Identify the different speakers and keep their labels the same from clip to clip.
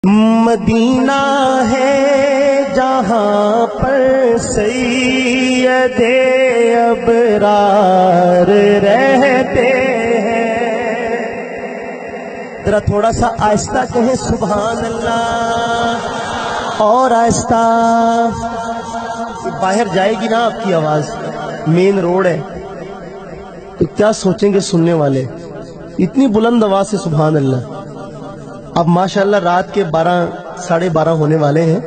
Speaker 1: مدینہ ہے جہاں پر سید ابرار رہتے ہیں. ذرا تھوڑا سا آہستہ کہیں سبحان اللہ. اور آہستہ. باہر جائے گی نا آپ کی آواز, مین روڈ ہے تو کیا سوچیں گے سننے والے. اتنی بلند آواز سے سبحان اللہ. اب ماشاءاللہ رات کے 12:30 ہونے والے ہیں.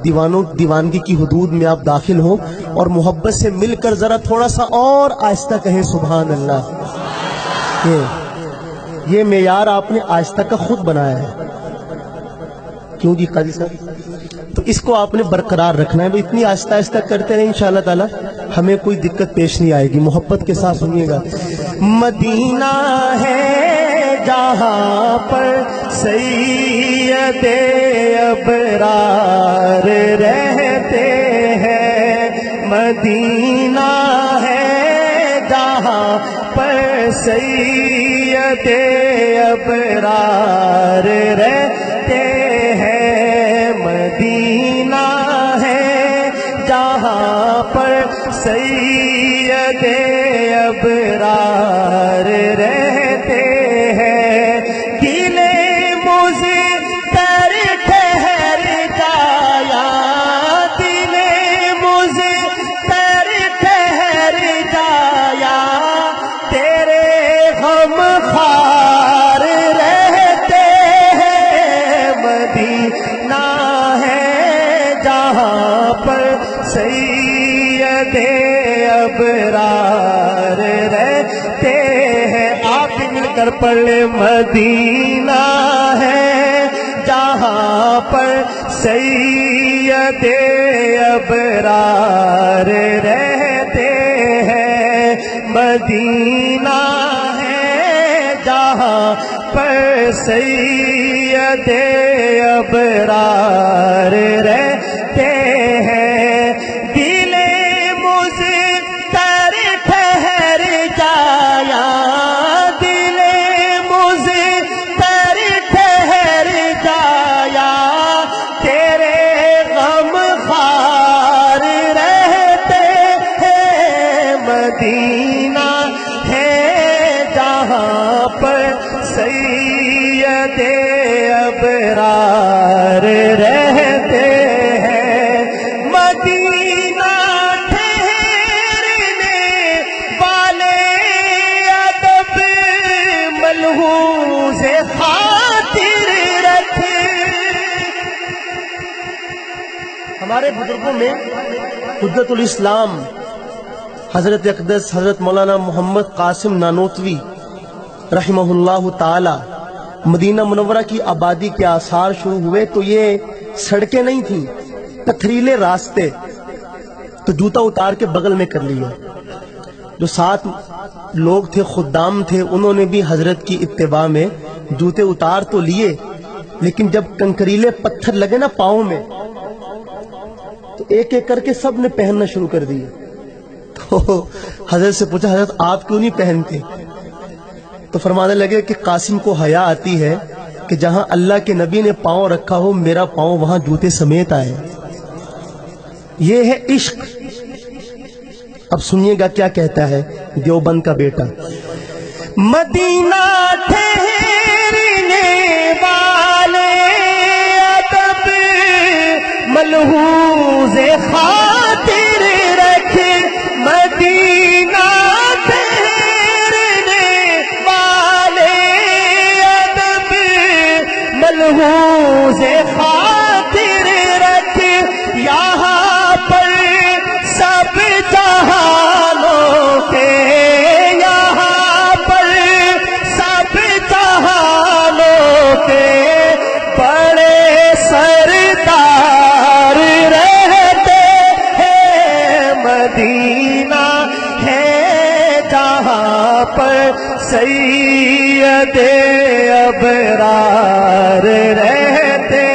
Speaker 1: دیوانگی کی حدود میں آپ داخل ہوں اور محبت سے مل کر ذرا تھوڑا سا اور آہستہ کہیں سبحان اللہ. یہ معیار آپ نے آہستہ کا خود بنایا ہے. کیوں جی قاضی صاحب؟ تو اس کو آپ نے برقرار رکھنا ہے. اتنی آہستہ آہستہ کرتے رہیں انشاءاللہ تعالی ہمیں کوئی دقت پیش نہیں آئے گی. محبت کے ساتھ سنیے گا. مدینہ ہے جہاں پر سید ابرار رہتے ہیں. مدینہ ہے جہاں پر سید ابرار رہتے ہیں. مدینہ ہے جہاں پر سید ابرار رہتے ہیں. گلے مضطر ٹھہر جایا, دلے مضطر ٹھہر جایا, تیرے غم خوار رہتے ہیں. مدینہ ہے جہاں پر سید ابرار رہتے ہیں. آپ بھی مل کر پڑھ لیں. مدینہ ہے جہاں پر سید ابرار رہتے ہیں. مدینہ ہے جہاں پر سید ابرار رہتے ہیں. دلے مضطر ٹھہر جایا, دلے مضطر ٹھہر جایا, تیرے غم خوار رہتے ہیں. مدینہ ہے جہاں پر سید ابرار رہتے ہیں. مدینہ ٹھہرنے والے ادب ملحوظ خاطر رکھے. ہمارے بزرگوں میں حجت الاسلام حضرت اقدس حضرت مولانا محمد قاسم نانوتوی رحمہ اللہ تعالی مدینہ منورہ کی آبادی کے آثار شروع ہوئے تو یہ سڑکیں نہیں تھیں, پتھریلے راستے. تو جوتا اتار کے بغل میں کر لیا. جو ساتھ لوگ تھے, خدام تھے, انہوں نے بھی حضرت کی اتباع میں جوتے اتار تو لیے, لیکن جب کنکریلے پتھر لگے نا پاؤں میں تو ایک ایک کر کے سب نے پہننا شروع کر دیے. تو حضرت سے پوچھا, حضرت آپ کیوں نہیں پہنتے؟ تو فرمانے لگے کہ قاسم کو حیا آتی ہے کہ جہاں اللہ کے نبی نے پاؤں رکھا ہو میرا پاؤں وہاں جوتے سمیت آئے. یہ ہے عشق. اب سنیے گا کیا کہتا ہے دیوبند کا بیٹا. مدینہ ٹھہرنے والے ادب ملحوظ خاطر رکھے. مدینہ ملحوظ خاطر رکھ. یہاں پر سب جہانوں کے, یہاں پر سب جہانوں کے بڑے سردار رہتے ہیں. مدینہ ہے جہاں پر سید ابرار رہتے.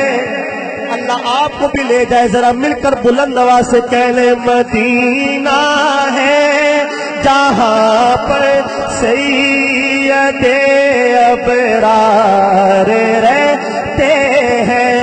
Speaker 1: اللہ آپ کو بھی لے جائے, ذرا مل کر بلند آواز سے کہنے. مدینہ ہے جہاں پر سید ابرار رہتے ہیں.